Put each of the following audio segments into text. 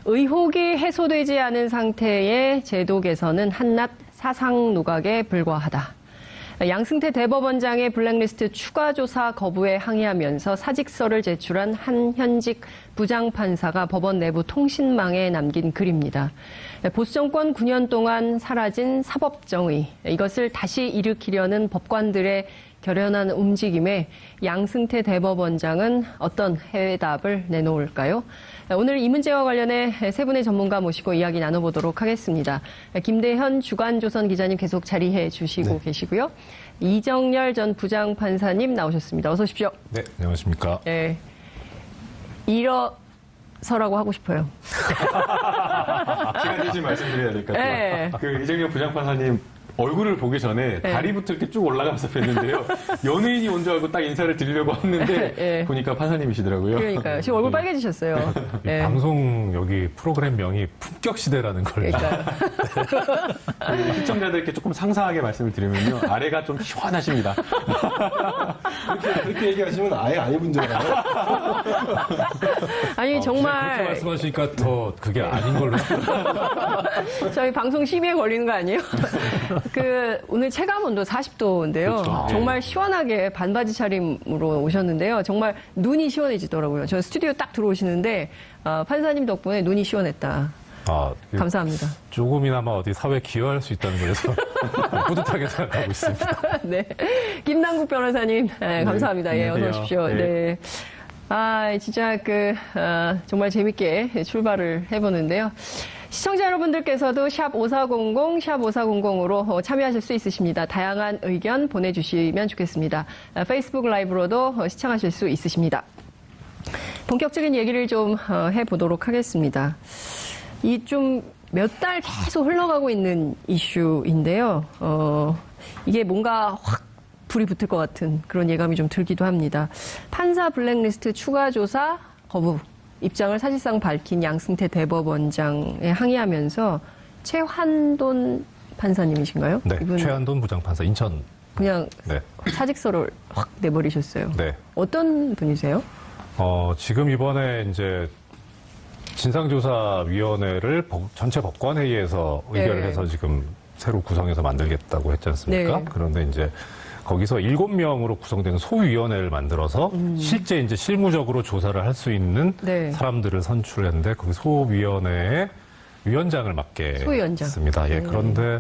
의혹이 해소되지 않은 상태의 제도 개선은 한낱 사상 누각에 불과하다. 양승태 대법원장의 블랙리스트 추가 조사 거부에 항의하면서 사직서를 제출한 한 현직 부장판사가 법원 내부 통신망에 남긴 글입니다. 보수 정권 9년 동안 사라진 사법정의, 이것을 다시 일으키려는 법관들의 결연한 움직임에 양승태 대법원장은 어떤 해답을 내놓을까요? 오늘 이 문제와 관련해 세 분의 전문가 모시고 이야기 나눠보도록 하겠습니다. 김대현 주간조선 기자님 계속 자리해 주시고 계시고요. 이정열 전 부장판사님 나오셨습니다. 어서 오십시오. 네, 안녕하십니까. 네, 일어서라고 하고 싶어요. 시간 되시 말씀드려야 될 것 같아요. 네. 그 이정열 부장판사님 얼굴을 보기 전에 다리부터 이렇게 쭉 올라가면서 뵀는데요. 연예인이 온 줄 알고 딱 인사를 드리려고 했는데 보니까 판사님이시더라고요. 그러니까요. 지금 얼굴 빨개지셨어요. 네. 방송 여기 프로그램 명이 품격시대라는 걸. 그러니까요. 시청자들께 조금 상세하게 말씀을 드리면요. 아래가 좀 시원하십니다. 그렇게 얘기하시면 아예 안 입은 줄 알아요. 아니 그렇게 정말 말씀하시니까 더 그게 아닌 걸로. 저희 방송 심의에 걸리는 거 아니에요? 오늘 체감온도 40도인데요. 그렇죠. 정말 시원하게 반바지 차림으로 오셨는데요. 정말 눈이 시원해지더라고요. 저 스튜디오 딱 들어오시는데 판사님 덕분에 눈이 시원했다. 감사합니다. 조금이나마 어디 사회에 기여할 수 있다는 거에서 뿌듯하게 생각하고 있습니다. 네. 김남국 변호사님, 감사합니다. 예, 어서 오십시오. 네. 진짜 정말 재밌게 출발을 해보는데요. 시청자 여러분들께서도 샵 5400, 샵 5400으로 참여하실 수 있으십니다. 다양한 의견 보내주시면 좋겠습니다. 페이스북 라이브로도 시청하실 수 있으십니다. 본격적인 얘기를 좀 해보도록 하겠습니다. 이 좀 몇 달 계속 흘러가고 있는 이슈인데요. 이게 뭔가 확 불이 붙을 것 같은 그런 예감이 좀 들기도 합니다. 판사 블랙리스트 추가 조사 거부. 입장을 사실상 밝힌 양승태 대법원장에 항의하면서 최환돈 판사님이신가요? 네, 이분 최한돈 부장판사 인천. 그냥 사직서를 확 내버리셨어요. 네. 어떤 분이세요? 지금 이번에 이제 진상조사위원회를 전체 법관회의에서 의결을 해서 지금 새로 구성해서 만들겠다고 했지 않습니까? 네. 그런데 이제 거기서 7명으로 구성된 소위원회를 만들어서 실제 이제 실무적으로 조사를 할 수 있는 사람들을 선출했는데 그 소위원회의 위원장을 맡게 했습니다. 예, 그런데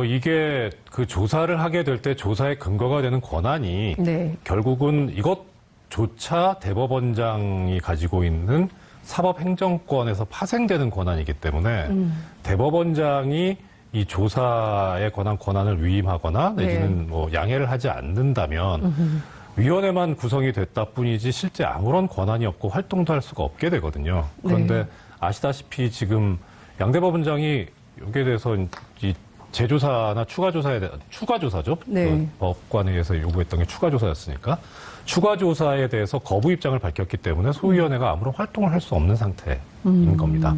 이게 그 조사를 하게 될 때 조사의 근거가 되는 권한이 결국은 이것조차 대법원장이 가지고 있는 사법행정권에서 파생되는 권한이기 때문에 대법원장이 이 조사에 관한 권한을 위임하거나 내지는 양해를 하지 않는다면 위원회만 구성이 됐다 뿐이지 실제 아무런 권한이 없고 활동도 할 수가 없게 되거든요. 그런데 아시다시피 지금 양 대법원장이 여기에 대해서 이 재조사나 추가조사죠. 그 법관회의에서 요구했던 게 추가조사였으니까 추가조사에 대해서 거부 입장을 밝혔기 때문에 소위원회가 아무런 활동을 할 수 없는 상태인 겁니다.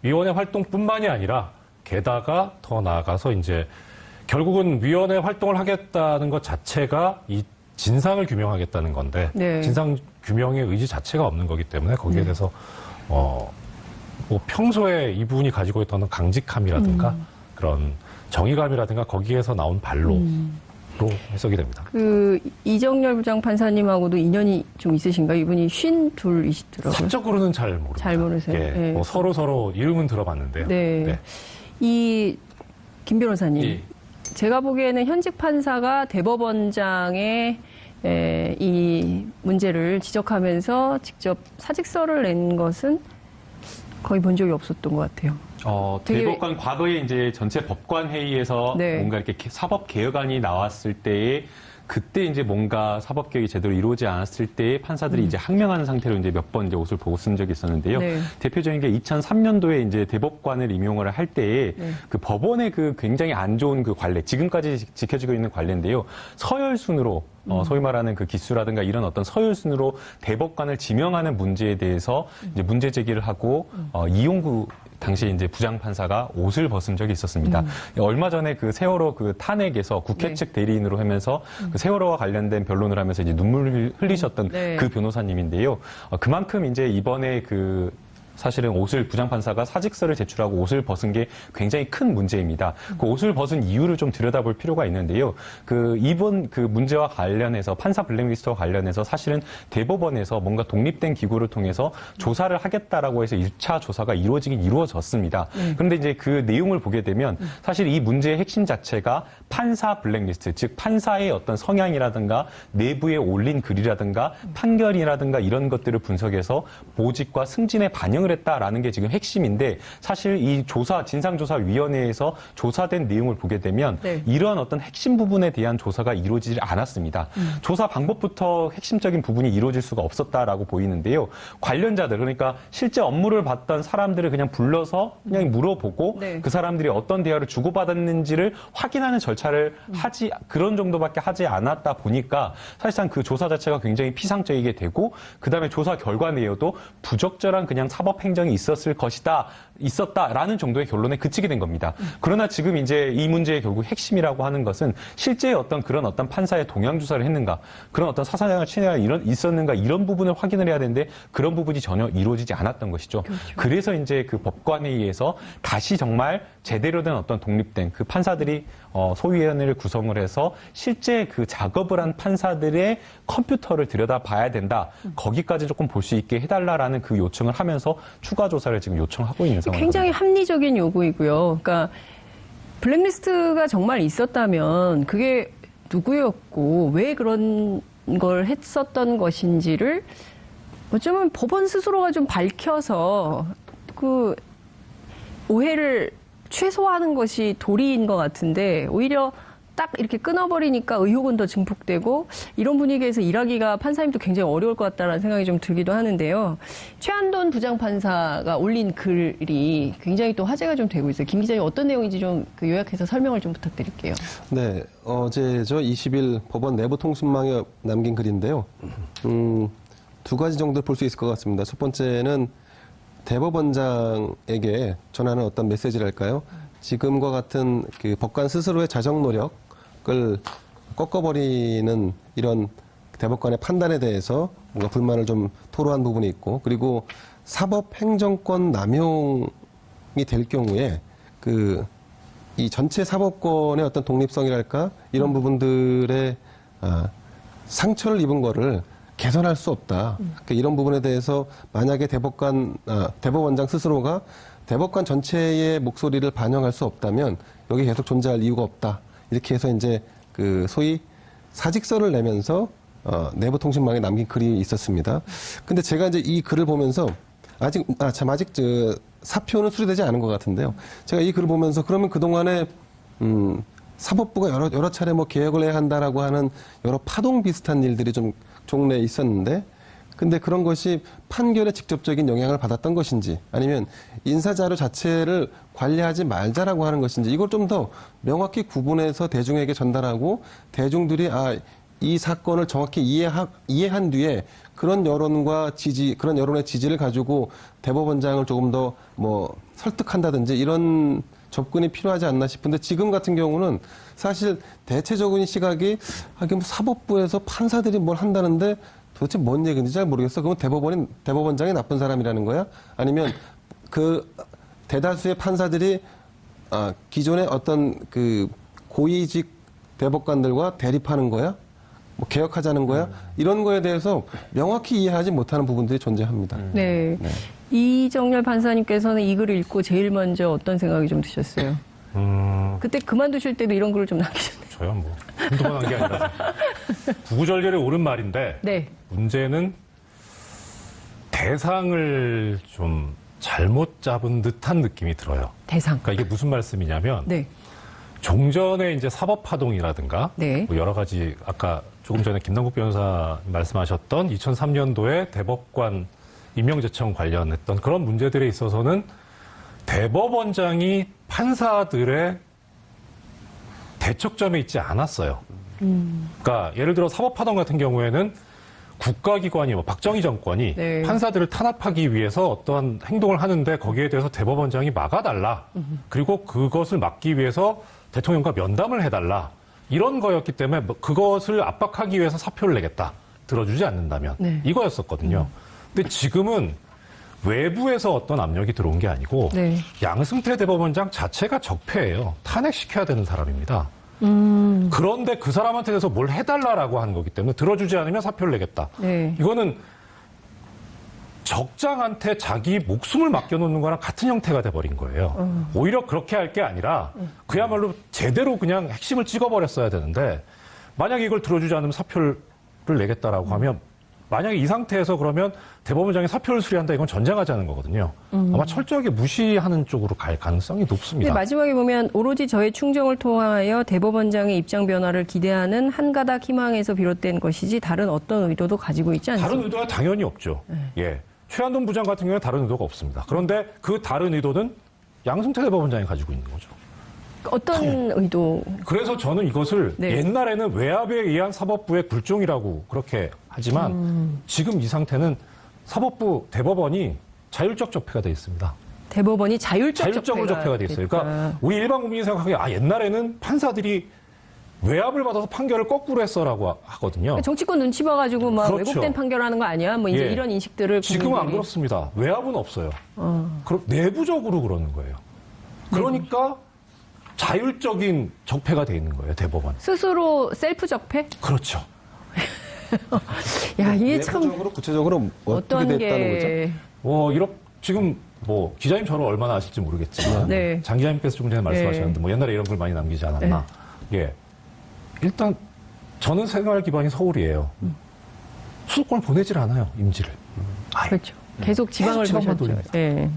위원회 활동뿐만이 아니라 게다가 더 나아가서 이제 결국은 위원회 활동을 하겠다는 것 자체가 이 진상을 규명하겠다는 건데 진상 규명의 의지 자체가 없는 거기 때문에 거기에 대해서 평소에 이분이 가지고 있던 강직함이라든가 그런 정의감이라든가 거기에서 나온 발로로 해석이 됩니다. 이정열 부장판사님하고도 인연이 좀 있으신가요? 이분이 52이시더라고요. 사적으로는 잘 모릅니다. 잘 모르세요? 예, 서로 이름은 들어봤는데요. 네. 김 변호사님, 제가 보기에는 현직 판사가 대법원장의 이 문제를 지적하면서 직접 사직서를 낸 것은 거의 본 적이 없었던 것 같아요. 대법관 과거에 이제 전체 법관 회의에서 뭔가 이렇게 사법 개혁안이 나왔을 때에 그때 이제 뭔가 사법 개혁이 제대로 이루어지지 않았을 때에 판사들이 이제 항명하는 상태로 이제 몇 번 이제 옷을 보고 쓴 적이 있었는데요. 대표적인 게 2003년도에 이제 대법관을 임용을 할 때에 그 법원의 그 굉장히 안 좋은 그 관례, 지금까지 지켜지고 있는 관례인데요. 서열순으로 소위 말하는 그 기수라든가 이런 어떤 서열순으로 대법관을 지명하는 문제에 대해서 이제 문제 제기를 하고 이용구 당시 이제 부장판사가 옷을 벗은 적이 있었습니다. 얼마 전에 그 세월호 그 탄핵에서 국회 측 대리인으로 하면서 그 세월호와 관련된 변론을 하면서 이제 눈물을 흘리셨던 그 변호사님인데요. 그만큼 이제 이번에 그 사실은 부장판사가 사직서를 제출하고 옷을 벗은 게 굉장히 큰 문제입니다. 그 옷을 벗은 이유를 좀 들여다볼 필요가 있는데요. 이번 문제와 관련해서 판사 블랙리스트와 관련해서 사실은 대법원에서 뭔가 독립된 기구를 통해서 조사를 하겠다라고 해서 1차 조사가 이루어졌습니다. 그런데 이제 그 내용을 보게 되면 사실 이 문제의 핵심 자체가 판사 블랙리스트, 즉 판사의 어떤 성향이라든가 내부에 올린 글이라든가 판결이라든가 이런 것들을 분석해서 보직과 승진에 반영을 했다라는 게 지금 핵심인데 사실 이 진상조사위원회에서 조사된 내용을 보게 되면 이러한 어떤 핵심 부분에 대한 조사가 이루어지지 않았습니다. 조사 방법부터 핵심적인 부분이 이루어질 수가 없었다라고 보이는데요. 관련자들, 그러니까 실제 업무를 봤던 사람들을 그냥 불러서 그냥 물어보고 그 사람들이 어떤 대화를 주고받았는지를 확인하는 절차를 그런 정도밖에 하지 않았다 보니까 사실상 그 조사 자체가 굉장히 피상적이게 되고 그다음에 조사 결과 내에도 부적절한 그냥 사법 행정이 있었다라는 정도의 결론에 그치게 된 겁니다. 그러나 지금 이제 이 문제의 결국 핵심이라고 하는 것은 실제 그런 판사의 동향 조사를 했는가, 그런 어떤 사사장을 친해가 있었는가 이런 부분을 확인을 해야 되는데 그런 부분이 전혀 이루어지지 않았던 것이죠. 그렇죠. 그래서 이제 그 법관회의에서 다시 정말 제대로 된 어떤 독립된 그 판사들이 소위원회를 구성을 해서 실제 그 작업을 한 판사들의 컴퓨터를 들여다봐야 된다. 거기까지 조금 볼 수 있게 해달라라는 그 요청을 하면서 추가 조사를 지금 요청하고 있는 상황입니다. 굉장히 합리적인 요구이고요. 그러니까 블랙리스트가 정말 있었다면 그게 누구였고 왜 그런 걸 했었던 것인지를 어쩌면 법원 스스로가 좀 밝혀서 그 오해를 최소화하는 것이 도리인 것 같은데 오히려 딱 이렇게 끊어버리니까 의혹은 더 증폭되고 이런 분위기에서 일하기가 판사님도 굉장히 어려울 것 같다는 생각이 좀 들기도 하는데요. 최한돈 부장판사가 올린 글이 굉장히 또 화제가 좀 되고 있어요. 김 기자님 어떤 내용인지 좀 요약해서 설명을 좀 부탁드릴게요. 네, 어제죠. 20일 법원 내부 통신망에 남긴 글인데요. 두 가지 정도 볼 수 있을 것 같습니다. 첫 번째는 대법원장에게 전하는 어떤 메시지랄까요? 지금과 같은 그 법관 스스로의 자정 노력을 꺾어버리는 이런 대법관의 판단에 대해서 뭔가 불만을 좀 토로한 부분이 있고, 그리고 사법행정권 남용이 될 경우에 이 전체 사법권의 어떤 독립성이랄까 이런 부분들의 상처를 입은 거를 개선할 수 없다. 그러니까 이런 부분에 대해서 만약에 대법원장 스스로가 대법관 전체의 목소리를 반영할 수 없다면 여기 계속 존재할 이유가 없다. 이렇게 해서 이제 소위 사직서를 내면서 내부 통신망에 남긴 글이 있었습니다. 근데 제가 이제 이 글을 보면서 아직 사표는 수리되지 않은 것 같은데요. 제가 이 글을 보면서 그러면 그동안에 사법부가 여러 차례 개혁을 해야 한다라고 하는 여러 파동 비슷한 일들이 좀 종래에 있었는데, 근데 그런 것이 판결에 직접적인 영향을 받았던 것인지 아니면 인사자료 자체를 관리하지 말자라고 하는 것인지 이걸 좀 더 명확히 구분해서 대중에게 전달하고 대중들이 이 사건을 정확히 이해한 뒤에 그런 여론의 지지를 가지고 대법원장을 조금 더 설득한다든지 이런 접근이 필요하지 않나 싶은데, 지금 같은 경우는 사실 대체적인 시각이 사법부에서 판사들이 뭘 한다는데 도대체 뭔 얘기인지 잘 모르겠어. 그러면 대법원장이 나쁜 사람이라는 거야? 아니면 그 대다수의 판사들이 기존의 어떤 고위직 대법관들과 대립하는 거야? 개혁하자는 거야? 이런 거에 대해서 명확히 이해하지 못하는 부분들이 존재합니다. 네. 이정렬 판사님께서는 이 글을 읽고 제일 먼저 어떤 생각이 좀 드셨어요? 그때 그만두실 때도 이런 글을 좀 남기셨네요. 저요, 한두 번 한 게 아니라서. 구구절절에 옳은 말인데, 네. 문제는 대상을 좀 잘못 잡은 듯한 느낌이 들어요. 대상. 그러니까 이게 무슨 말씀이냐면, 네. 종전에 이제 사법파동이라든가, 네. 여러 가지, 아까 조금 전에 김남국 변호사 말씀하셨던 2003년도에 대법관 임명제청 관련했던 그런 문제들에 있어서는 대법원장이 판사들의 대척점에 있지 않았어요. 그러니까 예를 들어 사법파동 같은 경우에는 국가기관이 박정희 정권이 네. 판사들을 탄압하기 위해서 어떠한 행동을 하는데 거기에 대해서 대법원장이 막아달라. 그리고 그것을 막기 위해서 대통령과 면담을 해달라. 이런 거였기 때문에 그것을 압박하기 위해서 사표를 내겠다. 들어주지 않는다면. 네. 이거였었거든요. 근데 지금은 외부에서 어떤 압력이 들어온 게 아니고 네. 양승태 대법원장 자체가 적폐예요. 탄핵시켜야 되는 사람입니다. 그런데 그 사람한테 대해서 뭘 해달라라고 하는 거기 때문에 들어주지 않으면 사표를 내겠다. 네. 이거는 적장한테 자기 목숨을 맡겨놓는 거랑 같은 형태가 돼버린 거예요. 오히려 그렇게 할 게 아니라 그야말로 제대로 그냥 핵심을 찍어버렸어야 되는데 만약에 이걸 들어주지 않으면 사표를 내겠다라고 하면 만약에 이 상태에서 그러면 대법원장이 사표를 수리한다 이건 전쟁하자는 거거든요. 아마 철저하게 무시하는 쪽으로 갈 가능성이 높습니다. 근데 마지막에 보면 오로지 저의 충정을 통하여 대법원장의 입장 변화를 기대하는 한 가닥 희망에서 비롯된 것이지 다른 어떤 의도도 가지고 있지 않습니다. 다른 의도가 당연히 없죠. 예. 최한돈 부장 같은 경우는 다른 의도가 없습니다. 그런데 그 다른 의도는 양승태 대법원장이 가지고 있는 거죠. 어떤 의도? 그래서 저는 이것을 네. 옛날에는 외압에 의한 사법부의 굴종이라고 그렇게 하지만 지금 이 상태는 사법부 대법원이 자율적 적폐가 돼 있습니다. 대법원이 자율적으로 적폐가 돼 있어요. 그러니까 우리 일반 국민이 생각하기에 옛날에는 판사들이 외압을 받아서 판결을 거꾸로 했어라고 하거든요. 정치권 눈치 봐가지고 막 그렇죠. 왜곡된 판결하는 거 아니야? 뭐 이제 예. 이런 인식들을 지금은 안 그렇습니다. 외압은 없어요. 그럼 내부적으로 그러는 거예요. 그러니까 자율적인 적폐가 돼 있는 거예요, 대법원. 스스로 셀프 적폐? 그렇죠. 야, 이게 참 내부적으로 구체적으로 어떻게 됐다는 거죠? 지금 기자님 저를 얼마나 아실지 모르겠지만 네. 장 기자님께서 조금 전에 말씀하셨는데 옛날에 이런 글 많이 남기지 않았나. 예. 일단 저는 생활 기반이 서울이에요. 수도권을 보내질 않아요, 임지를. 그렇죠. 계속 지방을 지방만 보셨죠. 돌립니다. 예.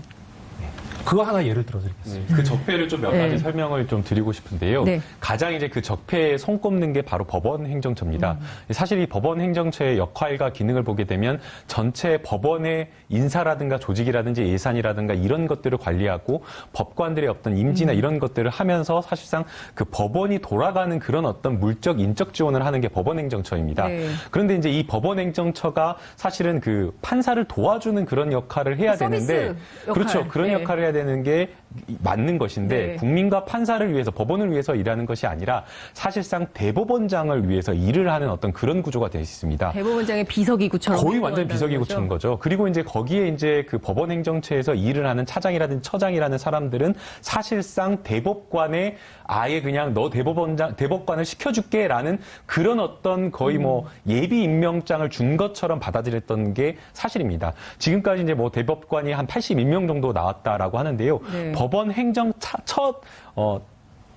그거 하나 예를 들어드리겠습니다. 그 적폐를 좀 몇 가지 설명을 좀 드리고 싶은데요. 네. 가장 이제 그 적폐에 손꼽는 게 바로 법원 행정처입니다. 사실 이 법원 행정처의 역할과 기능을 보게 되면 전체 법원의 인사라든가 조직이라든지 예산이라든가 이런 것들을 관리하고 법관들의 어떤 임지나 이런 것들을 하면서 사실상 그 법원이 돌아가는 그런 어떤 물적, 인적 지원을 하는 게 법원 행정처입니다. 네. 그런데 이제 이 법원 행정처가 사실은 그 판사를 도와주는 그런 역할을 해야 서비스 되는데 역할. 그렇죠. 그런 네. 역할을 해야 되는 게 맞는 것인데 네. 국민과 판사를 위해서 법원을 위해서 일하는 것이 아니라 사실상 대법원장을 위해서 일을 하는 어떤 그런 구조가 되어 있습니다. 대법원장의 비서기구처럼 거의 완전 행동한다는 비서기구처인 거죠. 그리고 이제 거기에 이제 그 법원 행정처에서 일을 하는 차장이라든지 처장이라는 사람들은 사실상 대법관에 아예 그냥 너 대법관을 시켜줄게라는 그런 어떤 거의 뭐 예비 임명장을 준 것처럼 받아들였던 게 사실입니다. 지금까지 이제 뭐 대법관이 한 80임명 정도 나왔다라고 하는데요. 네. 법원 행정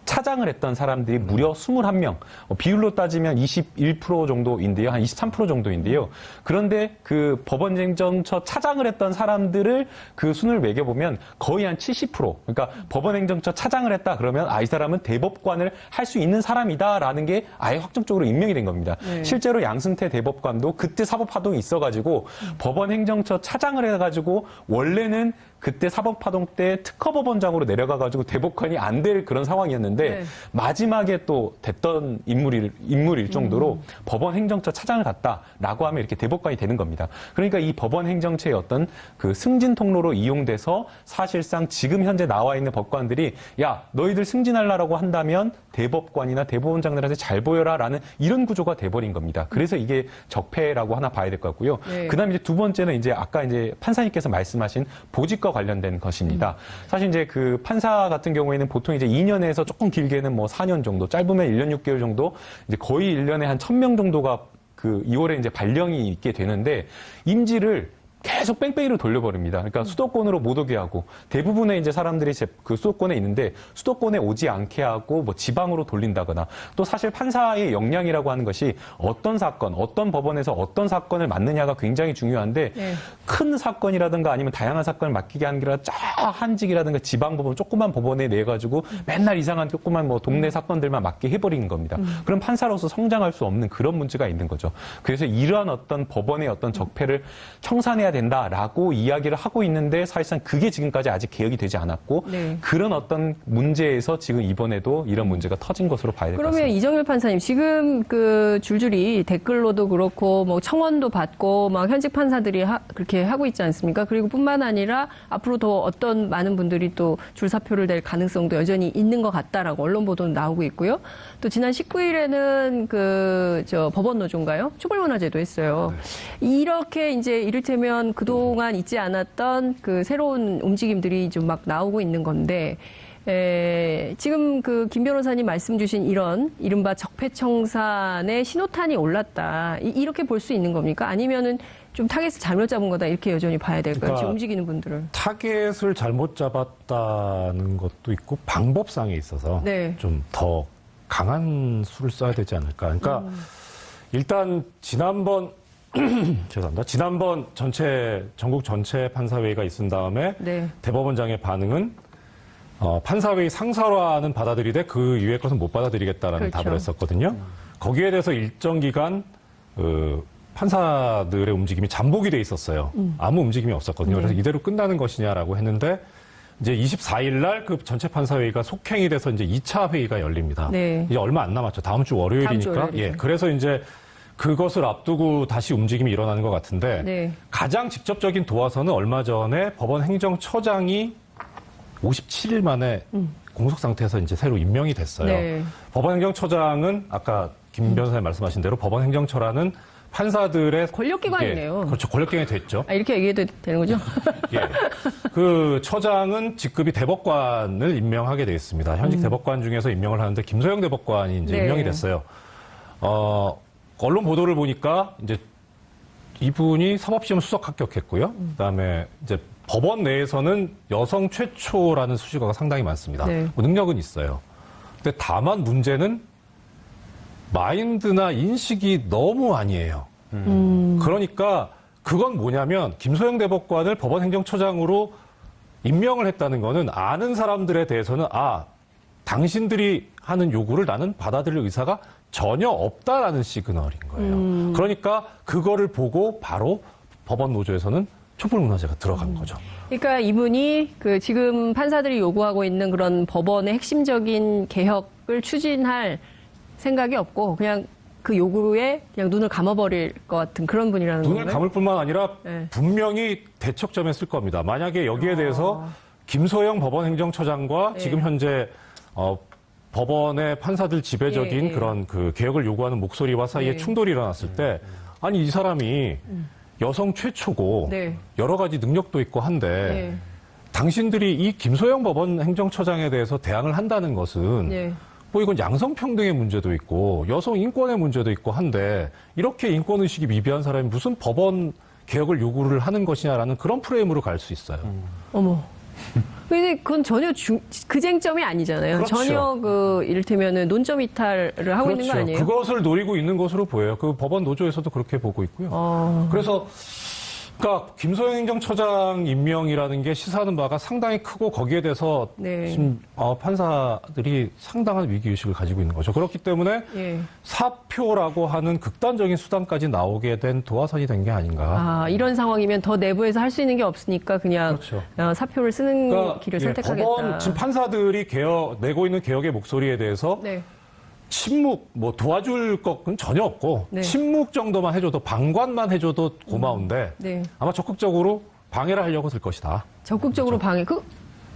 차장을 했던 사람들이 무려 21명, 비율로 따지면 21% 정도인데요. 한 23% 정도인데요. 그런데 그 법원 행정처 차장을 했던 사람들을 그 순을 매겨보면 거의 한 70%. 그러니까 법원 행정처 차장을 했다 그러면 이 사람은 대법관을 할 수 있는 사람이다라는 게 아예 확정적으로 임명이 된 겁니다. 네. 실제로 양승태 대법관도 그때 사법파동이 있어가지고 법원 행정처 차장을 해가지고 원래는 그때 사법파동 때 특허법원장으로 내려가가지고 대법관이 안 될 그런 상황이었는데 네. 마지막에 또 됐던 인물일 정도로 법원 행정처 차장을 갔다라고 하면 이렇게 대법관이 되는 겁니다. 그러니까 이 법원 행정처의 어떤 그 승진 통로로 이용돼서 사실상 지금 현재 나와 있는 법관들이 야 너희들 승진하려고 한다면 대법관이나 대법원장들한테 잘 보여라라는 이런 구조가 돼버린 겁니다. 그래서 이게 적폐라고 하나 봐야 될 것 같고요. 네. 그다음에 이제 두 번째는 이제 아까 이제 판사님께서 말씀하신 보직과 관련된 것입니다. 사실 이제 그 판사 같은 경우에는 보통 이제 2년에서 조금 길게는 뭐 4년 정도, 짧으면 1년 6개월 정도, 이제 거의 1년에 한 1000명 정도가 그 2월에 이제 발령이 있게 되는데 임지를 계속 뺑뺑이로 돌려버립니다. 그러니까 수도권으로 못 오게 하고 대부분의 이제 사람들이 그 수도권에 있는데 수도권에 오지 않게 하고 뭐 지방으로 돌린다거나 또 사실 판사의 역량이라고 하는 것이 어떤 사건, 어떤 법원에서 어떤 사건을 맡느냐가 굉장히 중요한데 네. 큰 사건이라든가 아니면 다양한 사건을 맡기게 하는 게 아니라 한직이라든가 지방 법원, 조그만 법원에 내 가지고 맨날 이상한 조그만 뭐 동네 사건들만 맡게 해버리는 겁니다. 그럼 판사로서 성장할 수 없는 그런 문제가 있는 거죠. 그래서 이러한 어떤 법원의 어떤 적폐를 청산해야 된다라고 이야기를 하고 있는데 사실상 그게 지금까지 아직 개혁이 되지 않았고 네. 그런 어떤 문제에서 지금 이번에도 이런 문제가 터진 것으로 봐야 될 것 같습니다. 그러면 이정열 판사님 지금 그 줄줄이 댓글로도 그렇고 뭐 청원도 받고 막 현직 판사들이 그렇게 하고 있지 않습니까? 그리고 뿐만 아니라 앞으로 더 어떤 많은 분들이 또 줄사표를 낼 가능성도 여전히 있는 것 같다라고 언론 보도는 나오고 있고요. 또 지난 19일에는 그 법원 노조인가요? 촛불 문화제도 했어요. 네. 이렇게 이제 이를테면 보면 그동안 있지 않았던 그 새로운 움직임들이 좀 막 나오고 있는 건데, 지금 그 김 변호사님 말씀 주신 이런 이른바 적폐청산의 신호탄이 올랐다. 이렇게 볼 수 있는 겁니까? 아니면은 좀 타겟을 잘못 잡은 거다. 이렇게 여전히 봐야 될까요? 그러니까 지금 움직이는 분들을. 타겟을 잘못 잡았다는 것도 있고 방법상에 있어서 네. 좀 더 강한 수를 써야 되지 않을까. 그러니까 일단 지난번 죄송합니다. 지난번 전국 전체 판사회의가 있은 다음에 네. 대법원장의 반응은 판사회의 상설화는 받아들이되 그 이외의 것은 못 받아들이겠다라는 그렇죠. 답을 했었거든요. 거기에 대해서 일정 기간 판사들의 움직임이 잠복이 돼 있었어요. 아무 움직임이 없었거든요. 그래서 이대로 끝나는 것이냐라고 했는데 이제 24일 날 그 전체 판사회의가 속행이 돼서 이제 2차 회의가 열립니다. 네. 이제 얼마 안 남았죠. 다음 주 월요일이니까. 예. 그래서 이제 그것을 앞두고 다시 움직임이 일어나는 것 같은데 네. 가장 직접적인 도화선은 얼마 전에 법원 행정처장이 57일 만에 공석 상태에서 이제 새로 임명이 됐어요. 네. 법원 행정처장은 아까 김 변호사님 말씀하신 대로 법원 행정처라는 판사들의 권력기관이네요. 예, 그렇죠. 권력기관이 됐죠. 아, 이렇게 얘기해도 되는 거죠? 예. 그 처장은 직급이 대법관을 임명하게 돼 있습니다. 현직 대법관 중에서 임명을 하는데 김소영 대법관이 이제 네. 임명이 됐어요. 언론 보도를 보니까 이제 이분이 사법시험 수석 합격했고요. 그다음에 이제 법원 내에서는 여성 최초라는 수식어가 상당히 많습니다. 네. 뭐 능력은 있어요. 근데 다만 문제는 마인드나 인식이 너무 아니에요. 그러니까 그건 뭐냐면 김소영 대법관을 법원 행정처장으로 임명을 했다는 거는 아는 사람들에 대해서는 당신들이 하는 요구를 나는 받아들일 의사가 전혀 없다라는 시그널인 거예요. 그러니까 그거를 보고 바로 법원 노조에서는 촛불문화제가 들어간 거죠. 그러니까 이분이 그 지금 판사들이 요구하고 있는 그런 법원의 핵심적인 개혁을 추진할 생각이 없고 그냥 그 요구에 그냥 눈을 감아버릴 것 같은 그런 분이라는 거예요. 눈을 감을 뿐만 아니라 네. 분명히 대척점에 쓸 겁니다. 만약에 여기에 대해서 김소영 법원 행정처장과 네. 지금 현재 법원의 판사들 지배적인 예, 예. 그런 그 개혁을 요구하는 목소리와 사이에 네. 충돌이 일어났을 때 아니 이 사람이 여성 최초고 네. 여러 가지 능력도 있고 한데 네. 당신들이 이 김소영 법원 행정처장에 대해서 대항을 한다는 것은 네. 뭐 이건 양성평등의 문제도 있고 여성 인권의 문제도 있고 한데 이렇게 인권의식이 미비한 사람이 무슨 법원 개혁을 요구를 하는 것이냐라는 그런 프레임으로 갈 수 있어요. 어머. 근데 그건 전혀 그 쟁점이 아니잖아요. 그렇죠. 전혀 이를테면은 논점 이탈을 하고 있는 거 아니에요? 그것을 노리고 있는 것으로 보여요. 그 법원 노조에서도 그렇게 보고 있고요. 그래서 그러니까 김소영 행정처장 임명이라는 게 시사하는 바가 상당히 크고 거기에 대해서 네. 지금 판사들이 상당한 위기의식을 가지고 있는 거죠. 그렇기 때문에 예. 사표라고 하는 극단적인 수단까지 나오게 된 도화선이 된 게 아닌가. 이런 상황이면 더 내부에서 할 수 있는 게 없으니까 그냥 그렇죠. 사표를 쓰는 그러니까 길을 선택하겠다. 법원 지금 판사들이 내고 있는 개혁의 목소리에 대해서 네. 침묵, 도와줄 것은 전혀 없고, 네. 침묵 정도만 해줘도, 방관만 해줘도 고마운데, 네. 아마 적극적으로 방해를 하려고 들 것이다. 적극적으로 방해.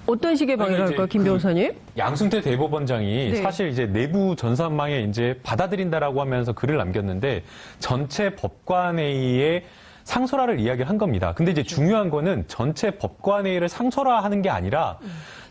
어떤 식의 방해를 이제 할까요, 김 변호사님? 양승태 대법원장이 네. 사실 이제 내부 전산망에 이제 받아들인다라고 하면서 글을 남겼는데 전체 법관회의에 상설화를 이야기한 겁니다. 근데 이제 중요한 거는 전체 법관회의를 상설화하는 게 아니라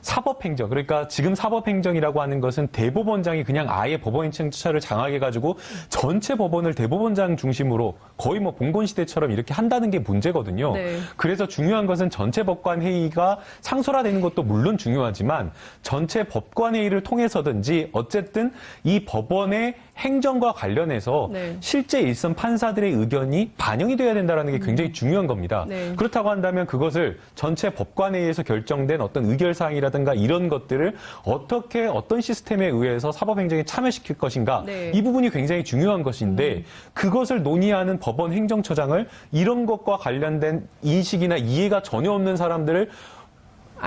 사법행정, 그러니까 지금 사법행정이라고 하는 것은 대법원장이 그냥 아예 법원행정처를 장악해가지고 전체 법원을 대법원장 중심으로 거의 뭐 봉건시대처럼 이렇게 한다는 게 문제거든요. 네. 그래서 중요한 것은 전체 법관회의가 상설화되는 것도 물론 중요하지만 전체 법관회의를 통해서든지 어쨌든 이 법원의 행정과 관련해서 네. 실제 일선 판사들의 의견이 반영이 돼야 된다는 게 굉장히 중요한 겁니다. 네. 그렇다고 한다면 그것을 전체 법관회의에서 결정된 어떤 의결사항이라든가 이런 것들을 어떻게 어떤 시스템에 의해서 사법행정에 참여시킬 것인가 네. 이 부분이 굉장히 중요한 것인데 그것을 논의하는 법원 행정처장을 이런 것과 관련된 인식이나 이해가 전혀 없는 사람들을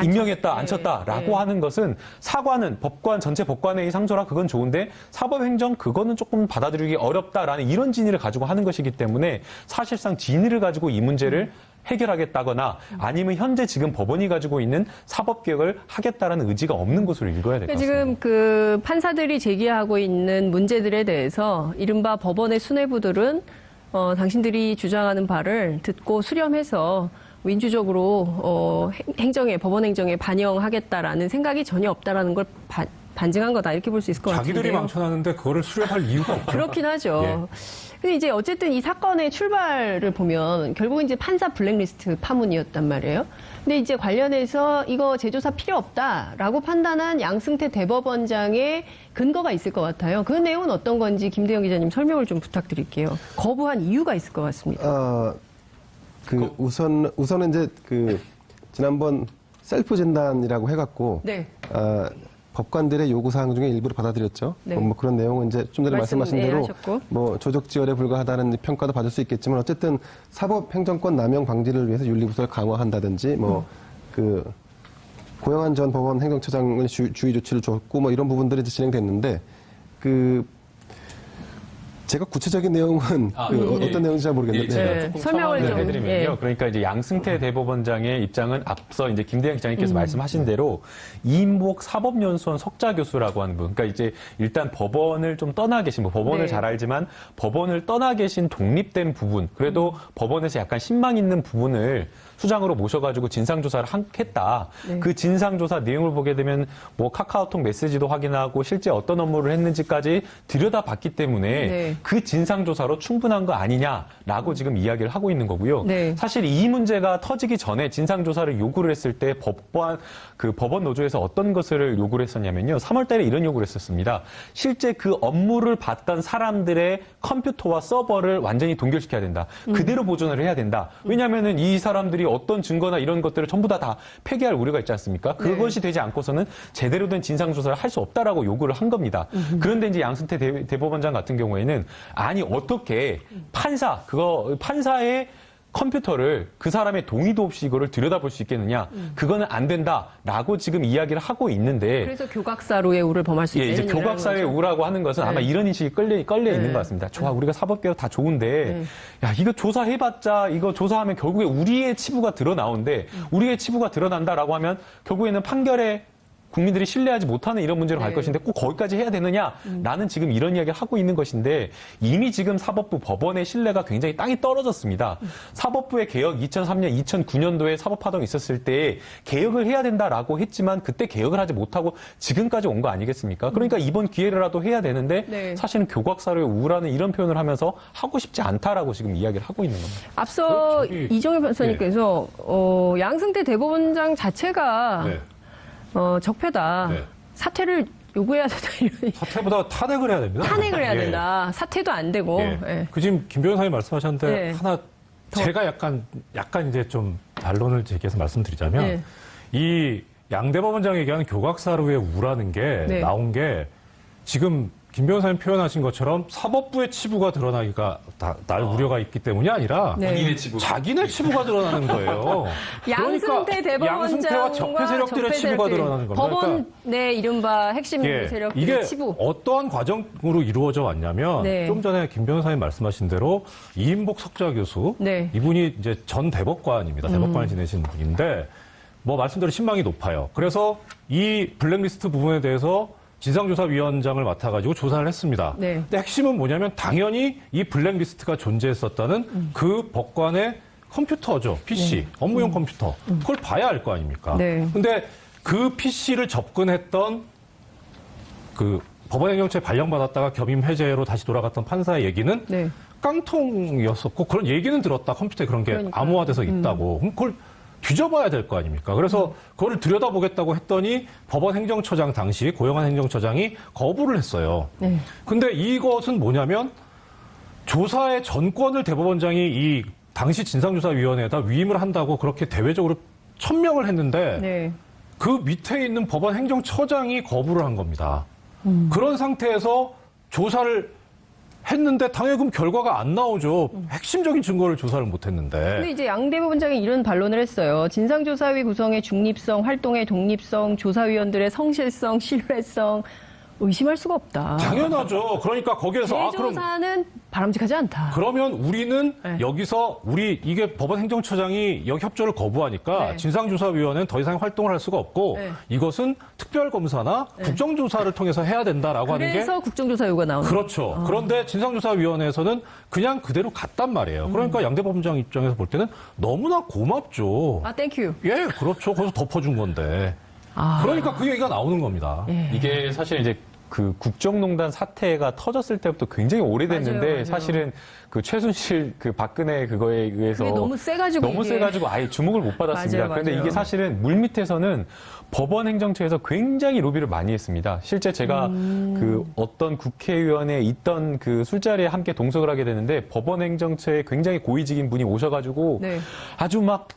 임명했다, 앉혔다라고 네. 하는 것은 사과는 법관, 전체 법관회의 상설화 그건 좋은데 사법행정 그거는 조금 받아들이기 어렵다라는 이런 진위를 가지고 하는 것이기 때문에 사실상 진위를 가지고 이 문제를 해결하겠다거나 아니면 현재 지금 법원이 가지고 있는 사법개혁을 하겠다라는 의지가 없는 것으로 읽어야 될 것 같습니다. 지금 그 판사들이 제기하고 있는 문제들에 대해서 이른바 법원의 수뇌부들은 당신들이 주장하는 바를 듣고 수렴해서 민주적으로 법원 행정에 반영하겠다라는 생각이 전혀 없다라는 걸 반증한 거다 이렇게 볼 수 있을 것 같은데요. 자기들이 망쳐놨는데 그거를 수렴할 이유가 없죠. 그렇긴 하죠. 예. 근데 이제 어쨌든 이 사건의 출발을 보면 결국은 이제 판사 블랙리스트 파문이었단 말이에요. 근데 이제 관련해서 이거 재조사 필요 없다라고 판단한 양승태 대법원장의 근거가 있을 것 같아요. 그 내용은 어떤 건지 김대영 기자님 설명을 좀 부탁드릴게요. 거부한 이유가 있을 것 같습니다. 우선은 이제 지난번 셀프 진단이라고 해갖고 네. 법관들의 요구 사항 중에 일부를 받아들였죠. 네. 뭐 그런 내용은 이제 좀 전에 말씀하신 대로 하셨고. 뭐 조적 지열에 불과하다는 평가도 받을 수 있겠지만 어쨌든 사법 행정권 남용 방지를 위해서 윤리부서를 강화한다든지 고영한 전 법원 행정처장을 주의 조치를 줬고 뭐 이런 부분들이 이제 진행됐는데 제가 구체적인 내용은 어떤 내용인지 잘 모르겠는데 제가 조금 설명을 좀 해드리면요. 그러니까 이제 양승태 대법원장의 입장은 앞서 이제 김대영 기자님께서 말씀하신 대로 이인복 사법연수원 석좌 교수라고 하는 분, 그러니까 이제 일단 법원을 좀 떠나 계신 분, 법원을 잘 알지만 법원을 떠나 계신 독립된 부분, 그래도 법원에서 약간 신망 있는 부분을 수장으로 모셔가지고 진상조사를 했다. 네. 그 진상조사 내용을 보게 되면 뭐 카카오톡 메시지도 확인하고 실제 어떤 업무를 했는지까지 들여다봤기 때문에 네. 그 진상조사로 충분한 거 아니냐라고 지금 이야기를 하고 있는 거고요. 네. 사실 이 문제가 터지기 전에 진상조사를 요구를 했을 때 법원 노조에서 어떤 것을 요구를 했었냐면요. 3월 달에 이런 요구를 했었습니다. 실제 그 업무를 봤던 사람들의 컴퓨터와 서버를 완전히 동결시켜야 된다. 그대로 보존을 해야 된다. 왜냐하면은 이 사람들이 어떤 증거나 이런 것들을 전부 다 폐기할 우려가 있지 않습니까? 그것이 되지 않고서는 제대로 된 진상조사를 할 수 없다라고 요구를 한 겁니다. 그런데 이제 양승태 대법원장 같은 경우에는 아니 어떻게 판사의 컴퓨터를 그 사람의 동의도 없이 이거를 들여다볼 수 있겠느냐? 그거는 안 된다라고 지금 이야기를 하고 있는데. 그래서 교각사로의 우를 범할 수 있다. 이제 교각사로의 우라고 하는 것은 아마 이런 인식이 걸려 있는 것 같습니다. 좋아, 우리가 사법개혁 다 좋은데, 야 이거 조사해봤자 이거 조사하면 결국에 우리의 치부가 드러나오는데 우리의 치부가 드러난다라고 하면 결국에는 판결에 국민들이 신뢰하지 못하는 이런 문제로 갈 것인데 꼭 거기까지 해야 되느냐라는 지금 이런 이야기를 하고 있는 것인데 이미 지금 사법부 법원의 신뢰가 굉장히 땅이 떨어졌습니다. 사법부의 개혁 2003년, 2009년도에 사법파동이 있었을 때 개혁을 해야 된다라고 했지만 그때 개혁을 하지 못하고 지금까지 온 거 아니겠습니까? 그러니까 이번 기회라도 해야 되는데 사실은 교각사로의 우라는 이런 표현을 하면서 하고 싶지 않다라고 지금 이야기를 하고 있는 겁니다. 앞서 이정현 변호사님께서 양승태 대법원장 자체가 적폐다. 네. 사퇴를 요구해야 된다. 사퇴보다 탄핵을 해야 됩니다. 탄핵을 해야 된다. 사퇴도 안 되고. 그 지금 김 변호사님 말씀하셨는데 하나 제가 약간 이제 좀 반론을 제기해서 말씀드리자면 이 양 대법원장이 얘기하는 교각사로의 우라는 게 나온 게 지금 김 변호사님 표현하신 것처럼 사법부의 치부가 드러나기가 날 우려가 있기 때문이 아니라 자기네 치부가 드러나는 거예요. 양승태 대법원장과 적폐 세력들의 치부가 드러나는 겁니다. 법원 내 이른바 핵심 세력들의 이게 치부. 어떠한 과정으로 이루어져 왔냐면 좀 전에 김 변호사님 말씀하신 대로 이인복 석좌 교수 이분이 이제 전 대법관입니다. 대법관을 지내신 분인데 뭐 말씀대로 신망이 높아요. 그래서 이 블랙리스트 부분에 대해서 진상조사위원장을 맡아가지고 조사를 했습니다. 근데 핵심은 뭐냐면 당연히 이 블랙리스트가 존재했었다는 그 법관의 컴퓨터죠. PC, 업무용 컴퓨터. 그걸 봐야 알 거 아닙니까? 근데 그 PC를 접근했던 그 법원행정처에 발령받았다가 겸임 해제로 다시 돌아갔던 판사의 얘기는 깡통이었었고 그런 얘기는 들었다. 컴퓨터에 그런 게 암호화돼서 있다고. 그럼 그걸 뒤져봐야 될 거 아닙니까? 그래서 그거를 들여다보겠다고 했더니 법원 행정처장 당시 고영한 행정처장이 거부를 했어요. 근데 이것은 뭐냐면 조사의 전권을 대법원장이 이 당시 진상조사위원회에다 위임을 한다고 그렇게 대외적으로 천명을 했는데 그 밑에 있는 법원 행정처장이 거부를 한 겁니다. 그런 상태에서 조사를 했는데 당연히 그럼 결과가 안 나오죠. 핵심적인 증거를 조사를 못 했는데. 근데 이제 양 대법원장이 이런 반론을 했어요. 진상조사위 구성의 중립성, 활동의 독립성, 조사위원들의 성실성, 신뢰성, 의심할 수가 없다. 당연하죠. 그러니까 거기에서 재조사는 바람직하지 않다. 그러면 우리는 네. 여기서 이게 법원 행정처장이 여기 협조를 거부하니까 네. 진상조사위원회는 더 이상 활동을 할 수가 없고 네. 이것은 특별검사나 국정조사를 통해서 해야 된다라고 하는 게 그래서 국정조사 요구가 나오는 그렇죠. 그런데 진상조사위원회에서는 그냥 그대로 갔단 말이에요. 그러니까 양대법원장 입장에서 볼 때는 너무나 고맙죠. 땡큐. 예, 그렇죠. 거기서 덮어준 건데. 그러니까 그 얘기가 나오는 겁니다. 예. 이게 사실 이제 그 국정농단 사태가 터졌을 때부터 굉장히 오래됐는데 맞아요. 사실은 그 최순실 그 박근혜 그거에 의해서 그게 너무 세가지고 아예 주목을 못 받았습니다. 맞아요, 그런데 맞아요. 이게 사실은 물밑에서는 법원 행정처에서 굉장히 로비를 많이 했습니다. 실제 제가 그 어떤 국회의원에 있던 그 술자리에 함께 동석을 하게 되는데 법원 행정처에 굉장히 고위직인 분이 오셔가지고 네. 아주 막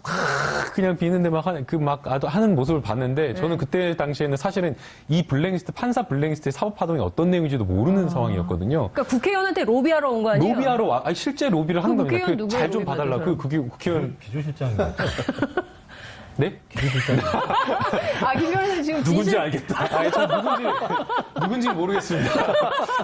그냥 비는데 막 하는 모습을 봤는데 저는 그때 당시에는 사실은 이 블랙리스트 판사 블랙리스트의 사법 파동이 어떤 내용인지도 모르는 상황이었거든요. 그러니까 국회의원한테 로비하러 온 거 아니에요? 로비하러 실제 로비를 하는 겁니다. 국회의원 잘 좀 누구예요, 봐달라. 로비 그 국회의원 기조실장이죠. 네? 김 변호사님 지금 누군지 알겠다. 저 누군지 모르겠습니다.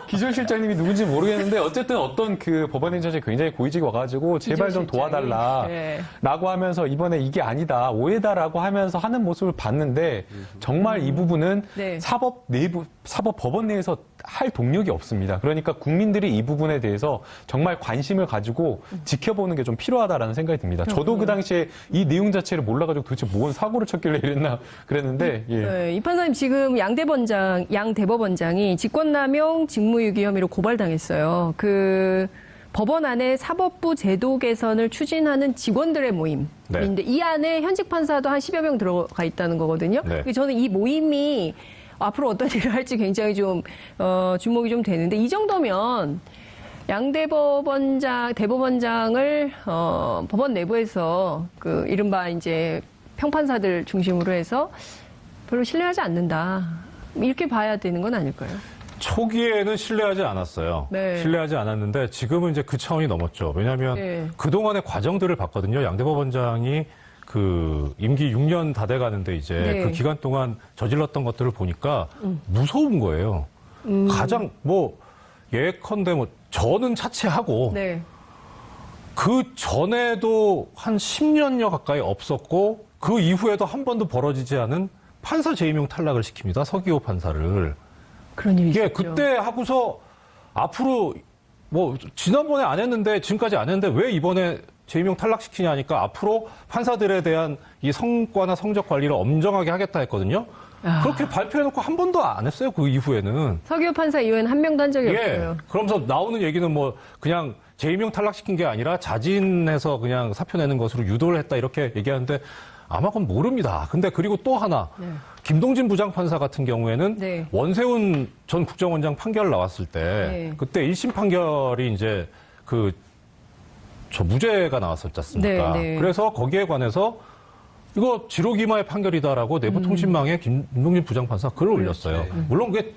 기존실장님이 누군지 모르겠는데 어쨌든 어떤 그 법원행정처에 굉장히 고위직이 와가지고 제발 좀 도와달라라고 네. 하면서 이번에 이게 아니다 오해다라고 하면서 하는 모습을 봤는데 정말 이 부분은 네. 사법 법원 내에서 할 동력이 없습니다. 그러니까 국민들이 이 부분에 대해서 정말 관심을 가지고 지켜보는 게 좀 필요하다라는 생각이 듭니다. 저도 그 당시에 이 내용 자체를 몰라가지고 도대체 뭔 사고를 쳤길래 이랬나 그랬는데 예. 네, 이 판사님 지금 양 대법원장이 직권남용 직무유기 혐의로 고발당했어요. 그 법원 안에 사법부 제도 개선을 추진하는 직원들의 모임인데 네. 이 안에 현직 판사도 한 10여 명 들어가 있다는 거거든요. 네. 저는 이 모임이 앞으로 어떤 일을 할지 굉장히 좀 주목이 좀 되는데 이 정도면 양 대법원장을 법원 내부에서 그 이른바 이제 평판사들 중심으로 해서 별로 신뢰하지 않는다. 이렇게 봐야 되는 건 아닐까요? 초기에는 신뢰하지 않았어요. 네. 신뢰하지 않았는데 지금은 이제 그 차원이 넘었죠. 왜냐하면 네. 그동안의 과정들을 봤거든요. 양 대법원장이 그 임기 6년 다 돼가는데 이제 네. 그 기간 동안 저질렀던 것들을 보니까 무서운 거예요. 가장 예컨대 저는 차치하고 네. 그 전에도 한 10년여 가까이 없었고 그 이후에도 한 번도 벌어지지 않은 판사 재임용 탈락을 시킵니다. 서기호 판사를. 그런 일이 이게 있었죠. 그때 하고서 앞으로 지난번에 안 했는데 지금까지 안 했는데 왜 이번에 재임용 탈락시키냐 하니까 앞으로 판사들에 대한 이 성과나 성적 관리를 엄정하게 하겠다 했거든요. 그렇게 발표해놓고 한 번도 안 했어요. 그 이후에는. 서기호 판사 이후에는 한 명도 한 적이 없어요. 그러면서 나오는 얘기는 그냥 재임용 탈락시킨 게 아니라 자진해서 그냥 사표 내는 것으로 유도를 했다 이렇게 얘기하는데 아마 그건 모릅니다. 근데 그리고 또 하나. 네. 김동진 부장판사 같은 경우에는 네. 원세훈 전 국정원장 판결 나왔을 때 네. 그때 1심 판결이 이제 무죄가 나왔었지 않습니까? 네, 네. 그래서 거기에 관해서 이거 지록이마의 판결이다라고 내부통신망에 김동진 부장판사 글을 올렸어요. 물론 그게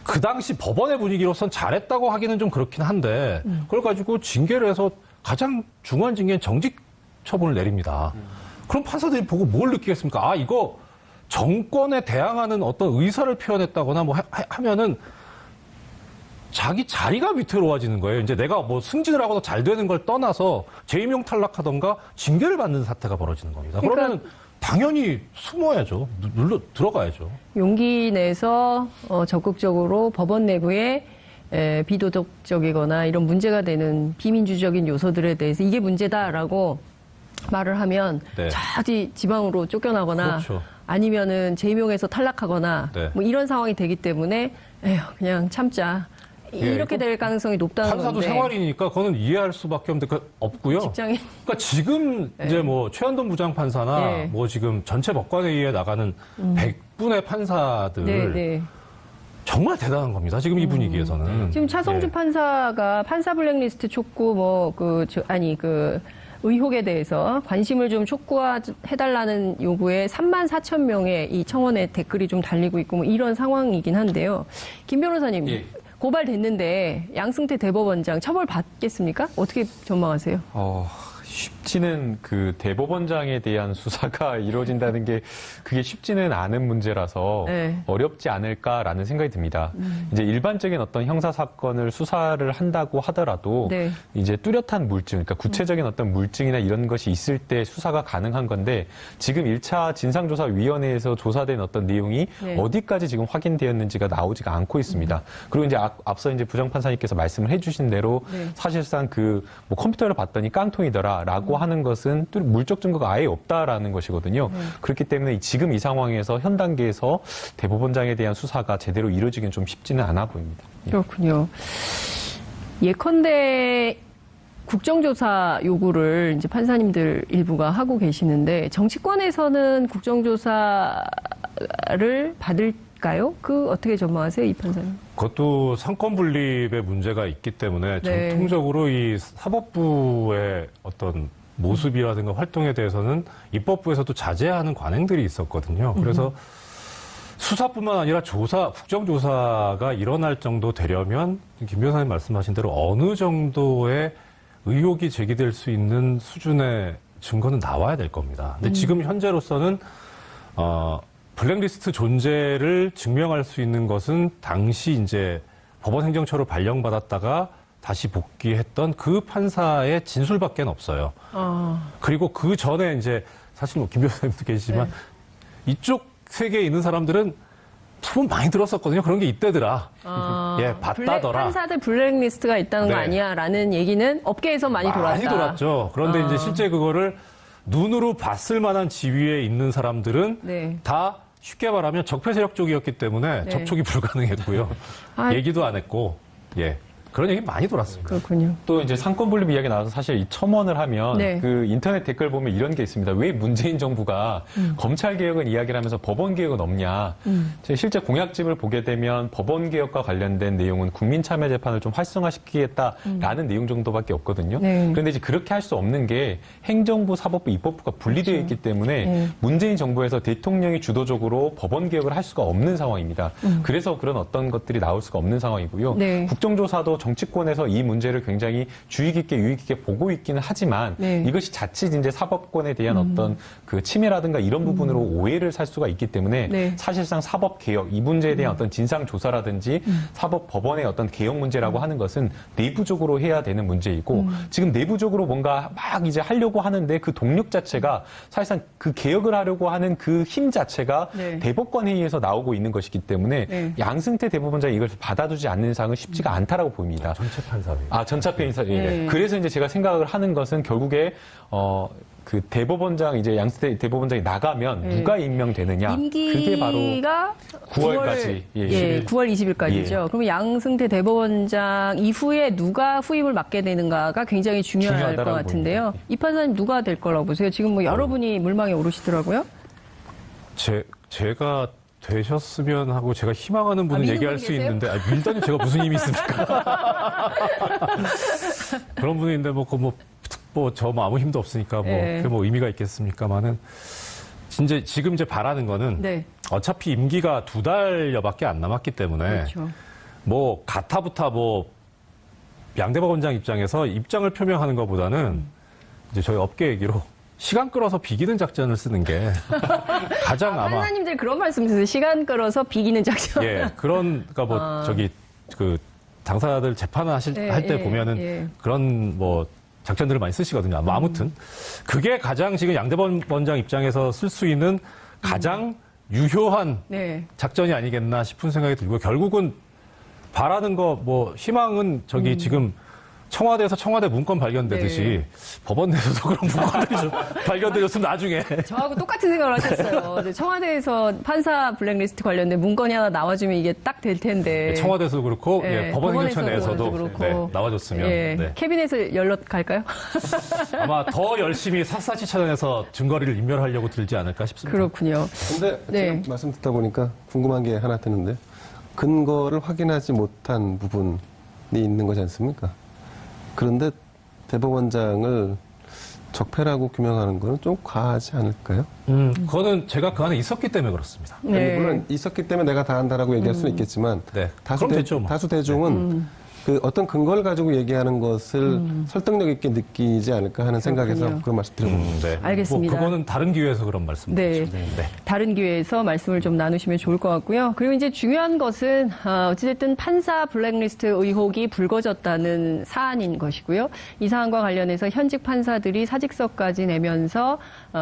그 당시 법원의 분위기로선 잘했다고 하기는 좀 그렇긴 한데 그걸 가지고 징계를 해서 가장 중요한 징계는 정직 처분을 내립니다. 그럼 판사들이 보고 뭘 느끼겠습니까? 이거 정권에 대항하는 어떤 의사를 표현했다거나 하면은 자기 자리가 위태로워지는 거예요. 이제 내가 승진을 하고서 잘 되는 걸 떠나서 재임용 탈락하던가 징계를 받는 사태가 벌어지는 겁니다. 그러니까 그러면 당연히 숨어야죠. 눌러 들어가야죠. 용기 내서 적극적으로 법원 내부에 비도덕적이거나 이런 문제가 되는 비민주적인 요소들에 대해서 이게 문제다라고 말을 하면 네. 저 뒤 지방으로 쫓겨나거나 그렇죠. 아니면은 재임용에서 탈락하거나 네. 이런 상황이 되기 때문에 그냥 참자. 이렇게 될 가능성이 높다는 판사도 건데. 생활이니까 그거는 이해할 수밖에 없고요. 직장인. 그러니까 지금 이제 최한돈 부장판사나 네. 지금 전체 법관회의에 나가는 100분의 판사들 네. 정말 대단한 겁니다. 지금 이 분위기에서는. 지금 차성주 판사가 판사 블랙리스트 촉구 의혹에 대해서 관심을 좀 촉구해달라는 요구에 34,000명의 이 청원에 댓글이 좀 달리고 있고 이런 상황이긴 한데요. 김 변호사님, 예. 고발됐는데 양승태 대법원장 처벌 받겠습니까? 어떻게 전망하세요? 쉽지는 그 대법원장에 대한 수사가 이루어진다는 게 그게 쉽지는 않은 문제라서 네. 어렵지 않을까라는 생각이 듭니다. 이제 일반적인 어떤 형사 사건을 수사를 한다고 하더라도 네. 이제 뚜렷한 물증, 그러니까 구체적인 어떤 물증이나 이런 것이 있을 때 수사가 가능한 건데 지금 1차 진상조사위원회에서 조사된 어떤 내용이 네. 어디까지 지금 확인되었는지가 나오지가 않고 있습니다. 그리고 이제 앞서 이제 부장판사님께서 말씀을 해주신 대로 네. 사실상 그 뭐 컴퓨터를 봤더니 깡통이더라라고 하는 것은 물적 증거가 아예 없다라는 것이거든요. 그렇기 때문에 지금 이 상황에서 현 단계에서 대법원장에 대한 수사가 제대로 이루어지기는 좀 쉽지는 않아 보입니다. 그렇군요. 예컨대 국정조사 요구를 이제 판사님들 일부가 하고 계시는데 정치권에서는 국정조사를 받을까요? 그 어떻게 전망하세요, 이 판사님? 그것도 상권 분립의 문제가 있기 때문에 네. 전통적으로 이 사법부의 어떤 모습이라든가 활동에 대해서는 입법부에서도 자제하는 관행들이 있었거든요. 그래서 수사뿐만 아니라 국정조사가 일어날 정도 되려면 김 변호사님 말씀하신 대로 어느 정도의 의혹이 제기될 수 있는 수준의 증거는 나와야 될 겁니다. 근데 지금 현재로서는 블랙리스트 존재를 증명할 수 있는 것은 당시 이제 법원행정처로 발령받았다가 다시 복귀했던 그 판사의 진술밖에 없어요. 그리고 그 전에 이제 사실 뭐 김 변호사님도 계시지만 네. 이쪽 세계에 있는 사람들은 소문 많이 들었었거든요. 그런 게 있대더라. 예, 봤다더라. 판사들 블랙리스트가 있다는 네. 거 아니야? 라는 얘기는 업계에서 많이 돌았다. 많이 돌았죠. 그런데 이제 실제 그거를 눈으로 봤을 만한 지위에 있는 사람들은 네. 다 쉽게 말하면 적폐 세력 쪽이었기 때문에 네. 접촉이 불가능했고요. 얘기도 안 했고, 예. 그런 얘기 많이 돌았습니다. 그렇군요. 또 이제 상권 분립 이야기 나와서 사실 이 첨언을 하면 네. 그 인터넷 댓글 보면 이런 게 있습니다. 왜 문재인 정부가 검찰 개혁은 이야기를 하면서 법원 개혁은 없냐. 실제 공약집을 보게 되면 법원 개혁과 관련된 내용은 국민 참여 재판을 좀 활성화시키겠다라는 내용 정도밖에 없거든요. 네. 그런데 이제 그렇게 할 수 없는 게 행정부, 사법부, 입법부가 분리되어 그렇죠. 있기 때문에 네. 문재인 정부에서 대통령이 주도적으로 법원 개혁을 할 수가 없는 상황입니다. 그래서 그런 어떤 것들이 나올 수가 없는 상황이고요. 네. 국정조사도 정치권에서 이 문제를 굉장히 주의 깊게 유의 깊게 보고 있기는 하지만 네. 이것이 자칫 이제 사법권에 대한 어떤 그 침해라든가 이런 부분으로 오해를 살 수가 있기 때문에 네. 사실상 사법 개혁 이 문제에 대한 어떤 진상 조사라든지 사법 법원의 어떤 개혁 문제라고 하는 것은 내부적으로 해야 되는 문제이고 지금 내부적으로 뭔가 막 이제 하려고 하는데 그 동력 자체가 사실상 그 개혁을 하려고 하는 그 힘 자체가 네. 대법관 회의에서 나오고 있는 것이기 때문에 네. 양승태 대법원장이 이걸 받아두지 않는 이상은 쉽지가 않다라고 보입니다. 전체 판사회. 전체 판사. 예. 그래서 이제 제가 생각을 하는 것은 결국에 그 대법원장 이제 양승태 대법원장이 나가면 누가 임명되느냐. 그게 바로 9월까지. 9월 20일까지죠. 예. 그러면 양승태 대법원장 이후에 누가 후임을 맡게 되는가가 굉장히 중요할 것 같은데요. 보입니다. 이 판사님 누가 될 거라고 보세요? 지금 뭐 여러분이 물망에 오르시더라고요. 제가 되셨으면 하고 제가 희망하는 분은 얘기할 수 있는데 밀다니 제가 무슨 힘이 있습니까? 그런 분인데 저 아무 힘도 없으니까 그게 뭐 의미가 있겠습니까만은 지금 이제 바라는 거는 네. 어차피 임기가 2달여밖에 안 남았기 때문에 그렇죠. 뭐 가타부타 양대법원장 입장에서 입장을 표명하는 것보다는 이제 저희 업계 얘기로 시간 끌어서 비기는 작전을 쓰는 게 가장 아마. 판사님들 그런 말씀 드세요. 시간 끌어서 비기는 작전. 예, 그러니까 당사자들 재판을 할 때 보면은 그런 작전들을 많이 쓰시거든요. 아무튼 그게 가장 지금 양대법원장 입장에서 쓸 수 있는 가장 유효한 작전이 아니겠나 싶은 생각이 들고 결국은 바라는 희망은 지금 청와대에서 청와대 문건 발견되듯이 법원 내에서도 그런 문건들이 좀 발견되었으면 나중에. 저하고 똑같은 생각을 하셨어요. 청와대에서 판사 블랙리스트 관련된 문건이 하나 나와주면 이게 딱 될 텐데. 청와대에서도 그렇고 법원행정처 내에서도 나와줬으면. 캐비넷을 열러 갈까요? 아마 더 열심히 샅샅이 찾아내서 증거를 인멸하려고 들지 않을까 싶습니다. 그렇군요. 근데 지금 말씀 듣다 보니까 궁금한 게 하나 드는데 근거를 확인하지 못한 부분이 있는 거지 않습니까? 그런데 대법원장을 적폐라고 규명하는 거는 좀 과하지 않을까요? 그거는 제가 그 안에 있었기 때문에 그렇습니다. 물론 있었기 때문에 내가 다 한다라고 얘기할 수는 있겠지만 다수 대중은 그 어떤 근거를 가지고 얘기하는 것을 설득력 있게 느끼지 않을까 하는 생각에서 그런 말씀 드려봅니다. 네. 알겠습니다. 뭐 그거는 다른 기회에서 그런 말씀 네. 드리죠. 네. 다른 기회에서 말씀을 좀 나누시면 좋을 것 같고요. 그리고 이제 중요한 것은 어찌됐든 판사 블랙리스트 의혹이 불거졌다는 사안인 것이고요. 이 사안과 관련해서 현직 판사들이 사직서까지 내면서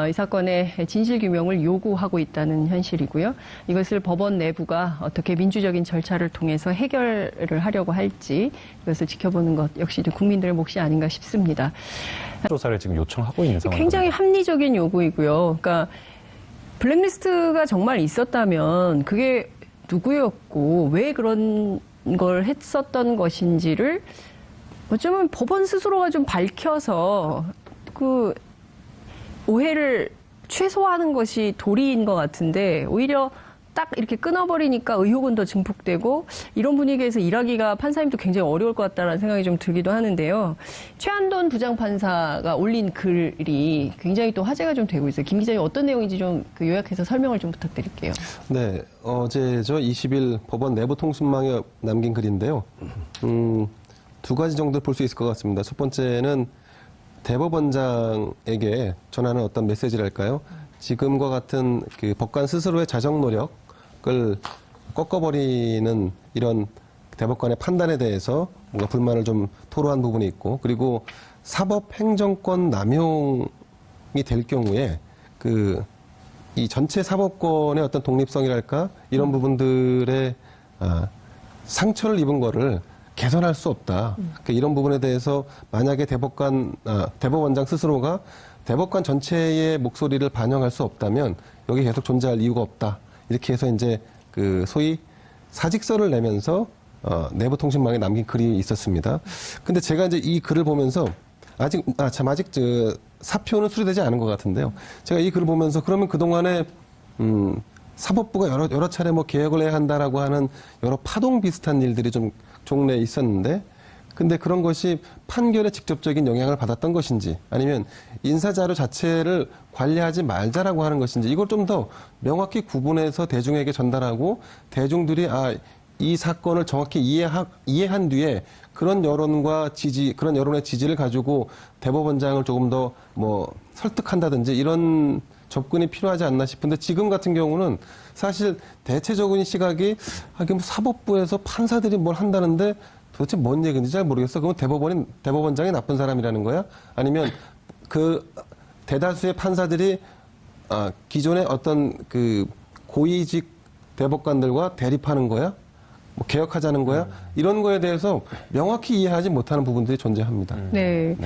이 사건의 진실규명을 요구하고 있다는 현실이고요. 이것을 법원 내부가 어떻게 민주적인 절차를 통해서 해결을 하려고 할지 이것을 지켜보는 것 역시 국민들의 몫이 아닌가 싶습니다. 조사를 지금 요청하고 있는 상황입니다. 굉장히 합리적인 요구이고요. 그러니까 블랙리스트가 정말 있었다면 그게 누구였고 왜 그런 걸 했었던 것인지를 어쩌면 법원 스스로가 좀 밝혀서 그 오해를 최소화하는 것이 도리인 것 같은데 오히려 딱 이렇게 끊어버리니까 의혹은 더 증폭되고 이런 분위기에서 일하기가 판사님도 굉장히 어려울 것 같다는 생각이 좀 들기도 하는데요. 최한돈 부장판사가 올린 글이 굉장히 또 화제가 좀 되고 있어요. 김 기자님 어떤 내용인지 좀 요약해서 설명을 좀 부탁드릴게요. 네, 어제죠 20일 법원 내부 통신망에 남긴 글인데요. 두 가지 정도 볼 수 있을 것 같습니다. 첫 번째는 대법원장에게 전하는 어떤 메시지랄까요? 지금과 같은 그 법관 스스로의 자정 노력을 꺾어버리는 이런 대법관의 판단에 대해서 뭔가 불만을 좀 토로한 부분이 있고, 그리고 사법행정권 남용이 될 경우에 이 전체 사법권의 어떤 독립성이랄까 이런 부분들의 상처를 입은 거를 개선할 수 없다. 그러니까 이런 부분에 대해서 만약에 대법원장 스스로가 대법관 전체의 목소리를 반영할 수 없다면 여기 계속 존재할 이유가 없다. 이렇게 해서 이제 그 소위 사직서를 내면서 내부 통신망에 남긴 글이 있었습니다. 근데 제가 이제 이 글을 보면서 아직 사표는 수리되지 않은 것 같은데요. 제가 이 글을 보면서 그러면 그동안에 사법부가 여러 차례 뭐 개혁을 해야 한다라고 하는 여러 파동 비슷한 일들이 좀 종래에 있었는데, 근데 그런 것이 판결에 직접적인 영향을 받았던 것인지 아니면 인사자료 자체를 관리하지 말자라고 하는 것인지 이걸 좀 더 명확히 구분해서 대중에게 전달하고 대중들이 이 사건을 정확히 이해한 뒤에 그런 여론과 그런 여론의 지지를 가지고 대법원장을 조금 더 뭐 설득한다든지 이런 접근이 필요하지 않나 싶은데, 지금 같은 경우는 사실 대체적인 시각이 뭐 사법부에서 판사들이 뭘 한다는데 도대체 뭔 얘기인지 잘 모르겠어. 그러면 대법원장이 나쁜 사람이라는 거야? 아니면 그 대다수의 판사들이 기존의 어떤 그 고위직 대법관들과 대립하는 거야? 뭐 개혁하자는 거야? 이런 거에 대해서 명확히 이해하지 못하는 부분들이 존재합니다. 네.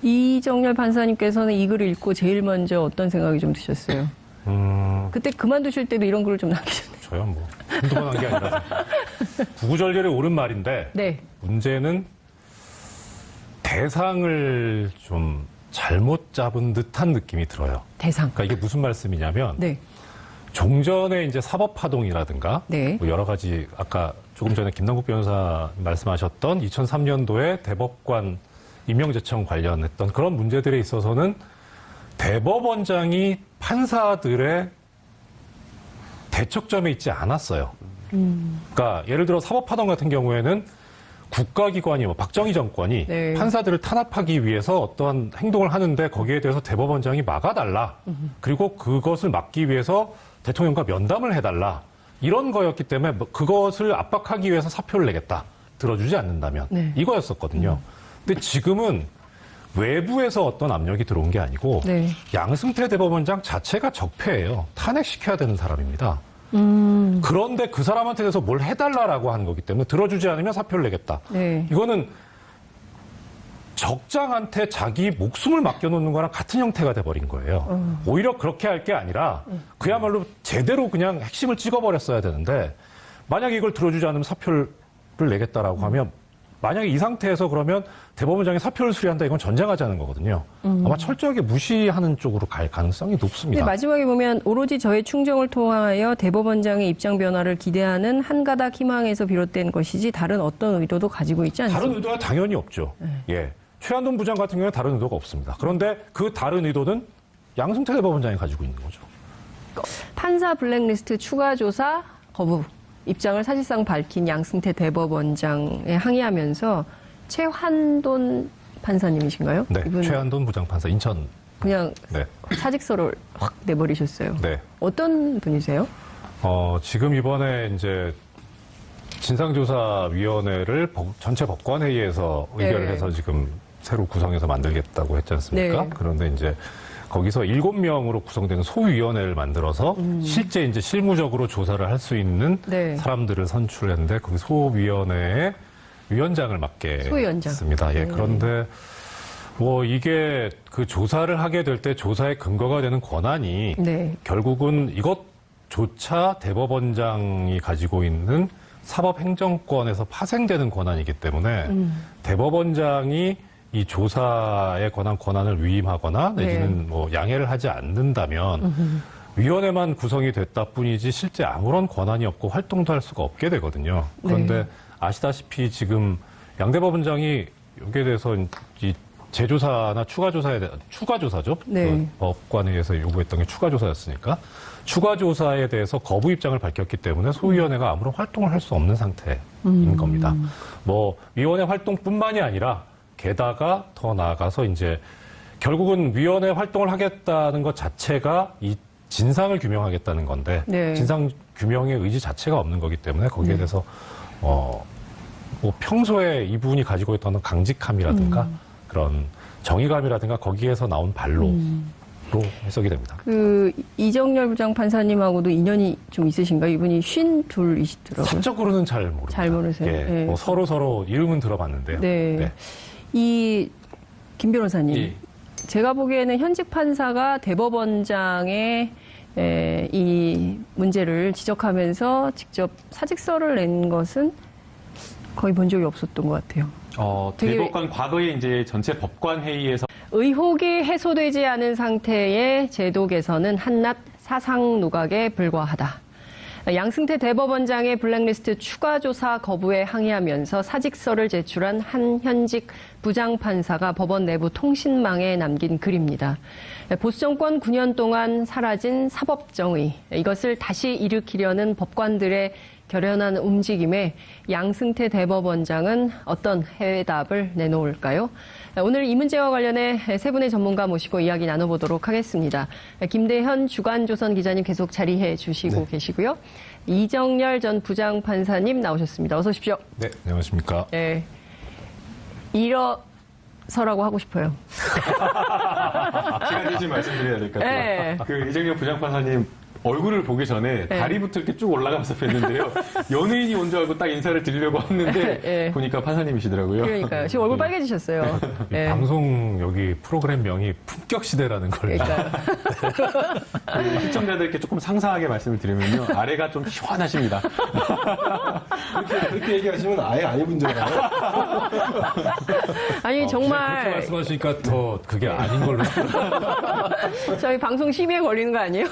이정렬 판사님께서는 이 글을 읽고 제일 먼저 어떤 생각이 좀 드셨어요? 그때 그만두실 때도 이런 글을 좀 남기셨네요. 저요, 뭐. 한두 번 한 게 아니라서. 구구절절에 옳은 말인데, 네. 문제는 대상을 좀 잘못 잡은 듯한 느낌이 들어요. 대상. 그러니까 이게 무슨 말씀이냐면, 네. 종전에 이제 사법파동이라든가, 네. 뭐 여러 가지, 아까 조금 전에 김남국 변호사 말씀하셨던 2003년도에 대법관 임명제청 관련했던 그런 문제들에 있어서는 대법원장이 판사들의 대척점에 있지 않았어요. 그러니까 예를 들어 사법파동 같은 경우에는 국가기관이 박정희 정권이 네. 판사들을 탄압하기 위해서 어떠한 행동을 하는데 거기에 대해서 대법원장이 막아달라. 그리고 그것을 막기 위해서 대통령과 면담을 해달라. 이런 거였기 때문에 그것을 압박하기 위해서 사표를 내겠다. 들어주지 않는다면. 네. 이거였었거든요. 근데 지금은 외부에서 어떤 압력이 들어온 게 아니고 네. 양승태 대법원장 자체가 적폐예요. 탄핵시켜야 되는 사람입니다. 그런데 그 사람한테 대해서 뭘 해달라라고 하는 거기 때문에 들어주지 않으면 사표를 내겠다. 네. 이거는 적장한테 자기 목숨을 맡겨놓는 거랑 같은 형태가 돼버린 거예요. 오히려 그렇게 할 게 아니라 그야말로 제대로 그냥 핵심을 찍어버렸어야 되는데, 만약에 이걸 들어주지 않으면 사표를 내겠다라고 하면, 만약에 이 상태에서 그러면 대법원장이 사표를 수리한다, 이건 전쟁하자는 거거든요. 아마 철저하게 무시하는 쪽으로 갈 가능성이 높습니다. 네, 마지막에 보면 오로지 저의 충정을 통하여 대법원장의 입장 변화를 기대하는 한 가닥 희망에서 비롯된 것이지 다른 어떤 의도도 가지고 있지 않습니다. 다른 의도가 당연히 없죠. 예. 최한돈 부장 같은 경우는 다른 의도가 없습니다. 그런데 그 다른 의도는 양승태 대법원장이 가지고 있는 거죠. 판사 블랙리스트 추가 조사 거부. 입장을 사실상 밝힌 양승태 대법원장에 항의하면서 최환돈 판사님이신가요? 네, 최한돈 부장판사 인천. 그냥 네. 사직서를 확 내버리셨어요. 네. 어떤 분이세요? 지금 이번에 이제 진상조사위원회를 전체 법관회의에서 의결을 네. 해서 지금 새로 구성해서 만들겠다고 했지 않습니까? 네. 그런데 이제 거기서 7명으로 구성되는 소위원회를 만들어서 실제 이제 실무적으로 조사를 할 수 있는 네. 사람들을 선출했는데 거기 소위원회의 위원장을 맡게 소위원장. 했습니다. 예, 그런데 뭐 이게 그 조사를 하게 될 때 조사의 근거가 되는 권한이 네. 결국은 이것조차 대법원장이 가지고 있는 사법행정권에서 파생되는 권한이기 때문에 대법원장이 이 조사의 권한을 위임하거나 내지는 네. 뭐 양해를 하지 않는다면 위원회만 구성이 됐다 뿐이지 실제 아무런 권한이 없고 활동도 할 수가 없게 되거든요. 그런데 네. 아시다시피 지금 양 대법원장이 여기에 대해서 이 재조사나 추가조사죠. 네. 그 법관회의에서 요구했던 게 추가조사였으니까 추가조사에 대해서 거부 입장을 밝혔기 때문에 소위원회가 아무런 활동을 할 수 없는 상태인 겁니다. 뭐 위원회 활동뿐만이 아니라 게다가 더 나아가서 이제 결국은 위원회 활동을 하겠다는 것 자체가 이 진상을 규명하겠다는 건데 네. 진상 규명의 의지 자체가 없는 거기 때문에 거기에 대해서 뭐 평소에 이분이 가지고 있던 강직함이라든가 그런 정의감이라든가 거기에서 나온 발로로 해석이 됩니다. 그 이정열 부장판사님하고도 인연이 좀 있으신가요? 이분이 52이시더라고요. 사적으로는 잘 모릅니다. 잘 모르세요? 예, 네. 뭐 서로 이름은 들어봤는데요. 네. 네. 이 김 변호사님, 예. 제가 보기에는 현직 판사가 대법원장의 이 문제를 지적하면서 직접 사직서를 낸 것은 거의 본 적이 없었던 것 같아요. 되게 대법관 과거에 이제 전체 법관 회의에서 의혹이 해소되지 않은 상태의 제도 개선은 한낱 사상 누각에 불과하다. 양승태 대법원장의 블랙리스트 추가 조사 거부에 항의하면서 사직서를 제출한 한 현직 부장판사가 법원 내부 통신망에 남긴 글입니다. 보수 정권 9년 동안 사라진 사법정의, 이것을 다시 일으키려는 법관들의 결연한 움직임에 양승태 대법원장은 어떤 해답을 내놓을까요? 오늘 이 문제와 관련해 세 분의 전문가 모시고 이야기 나눠보도록 하겠습니다. 김대현 주간조선 기자님 계속 자리해 주시고 계시고요. 이정열 전 부장판사님 나오셨습니다. 어서 오십시오. 네, 안녕하십니까. 네. 일어서라고 하고 싶어요. 제가 대신 말씀드려야 될 것 같아요. 네. 그 이정열 부장판사님 얼굴을 보기 전에 다리부터 이렇게 쭉 올라가면서 뵀는데요. 연예인이 온 줄 알고 딱 인사를 드리려고 했는데 네. 보니까 판사님이시더라고요. 그러니까요. 지금 얼굴 빨개지셨어요. 네. 방송 여기 프로그램 명이 품격시대라는 걸. 그러니까요. 그 시청자들께 조금 상세하게 말씀을 드리면요. 아래가 좀 시원하십니다. 그렇게 얘기하시면 아예 안 입은 줄 알아요. 아니 그렇게 정말 말씀하시니까 더 그게 아닌 걸로. 저희 방송 심의에 걸리는 거 아니에요?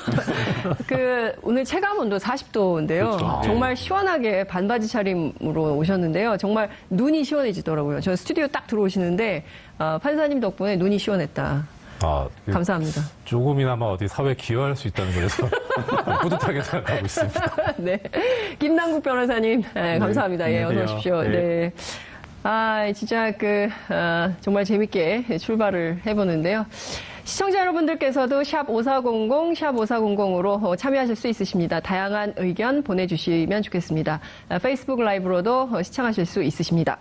그 오늘 체감 온도 40도인데요. 그렇죠. 정말 시원하게 반바지 차림으로 오셨는데요. 정말 눈이 시원해지더라고요. 저 스튜디오 딱 들어오시는데 판사님 덕분에 눈이 시원했다. 감사합니다. 조금이나마 어디 사회에 기여할 수 있다는 거에서 뿌듯하게 생각하고 있습니다. 네. 김남국 변호사님, 네, 감사합니다. 예, 어서 안녕하세요. 오십시오. 네. 진짜 정말 재밌게 출발을 해보는데요. 시청자 여러분들께서도 샵 5400, 샵 5400으로 참여하실 수 있으십니다. 다양한 의견 보내주시면 좋겠습니다. 페이스북 라이브로도 시청하실 수 있으십니다.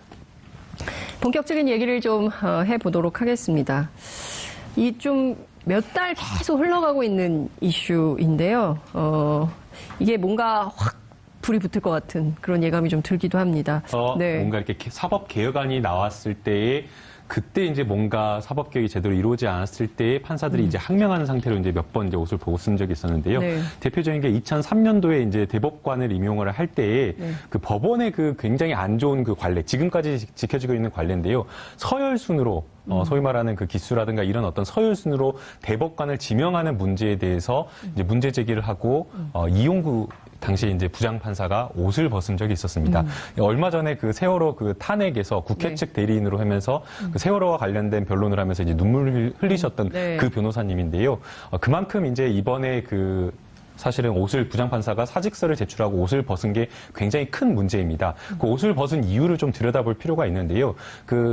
본격적인 얘기를 좀 해보도록 하겠습니다. 이 좀 몇 달 계속 흘러가고 있는 이슈인데요. 이게 뭔가 확 불이 붙을 것 같은 그런 예감이 좀 들기도 합니다. 네. 뭔가 이렇게 사법 개혁안이 나왔을 때에 그때 이제 뭔가 사법 개혁이 제대로 이루어지지 않았을 때에 판사들이 이제 항명하는 상태로 이제 몇 번 이제 옷을 보고 쓴 적이 있었는데요. 네. 대표적인 게 2003년도에 이제 대법관을 임용을 할 때에 그 법원의 그 굉장히 안 좋은 그 관례, 지금까지 지켜지고 있는 관례인데요. 서열순으로 소위 말하는 그 기수라든가 이런 어떤 서열순으로 대법관을 지명하는 문제에 대해서 이제 문제 제기를 하고 이용구 당시에 이제 부장판사가 옷을 벗은 적이 있었습니다. 얼마 전에 그 세월호 그 탄핵에서 국회 측 대리인으로 하면서 그 세월호와 관련된 변론을 하면서 이제 눈물을 흘리셨던 그 변호사님인데요. 그만큼 이제 이번에 그 사실은 부장판사가 사직서를 제출하고 옷을 벗은 게 굉장히 큰 문제입니다. 그 옷을 벗은 이유를 좀 들여다볼 필요가 있는데요.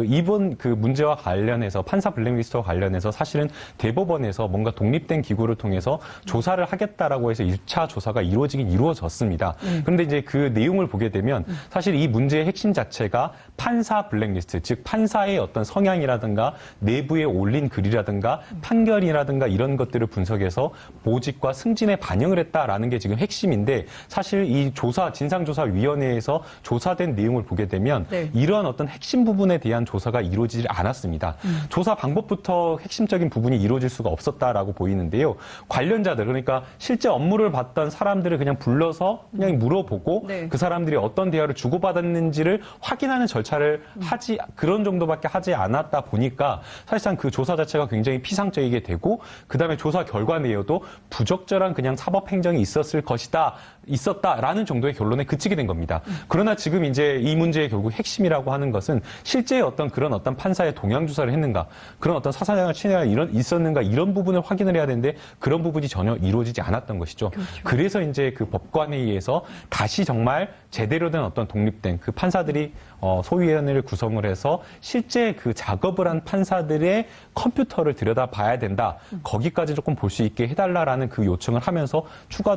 이번 문제와 관련해서 판사 블랙리스트와 관련해서 사실은 대법원에서 뭔가 독립된 기구를 통해서 조사를 하겠다라고 해서 1차 조사가 이루어졌습니다. 그런데 이제 그 내용을 보게 되면 사실 이 문제의 핵심 자체가 판사 블랙리스트, 즉 판사의 어떤 성향이라든가 내부에 올린 글이라든가 판결이라든가 이런 것들을 분석해서 모직과 승진에 반영을 했다라는 게 지금 핵심인데 사실 이 진상조사위원회에서 조사된 내용을 보게 되면 이러한 어떤 핵심 부분에 대한 조사가 이루어지지 않았습니다. 조사 방법부터 핵심적인 부분이 이루어질 수가 없었다라고 보이는데요. 관련자들, 그러니까 실제 업무를 봤던 사람들을 그냥 불러서 그냥 물어보고 그 사람들이 어떤 대화를 주고받았는지를 확인하는 절차를 그런 정도밖에 하지 않았다 보니까 사실상 그 조사 자체가 굉장히 피상적이게 되고 그다음에 조사 결과 내에도 부적절한 그냥 사법행정이 있었다라는 정도의 결론에 그치게 된 겁니다. 그러나 지금 이제 이 문제의 결국 핵심이라고 하는 것은 실제 그런 판사의 동향 조사를 했는가, 그런 어떤 사사장의 친해가 있었는가 이런 부분을 확인을 해야 되는데 그런 부분이 전혀 이루어지지 않았던 것이죠. 그렇죠. 그래서 이제 그 법관회의에서 다시 정말 제대로 된 어떤 독립된 그 판사들이 소위원회를 구성을 해서 실제 그 작업을 한 판사들의 컴퓨터를 들여다봐야 된다. 거기까지 조금 볼 수 있게 해달라라는 그 요청을 하면서 추가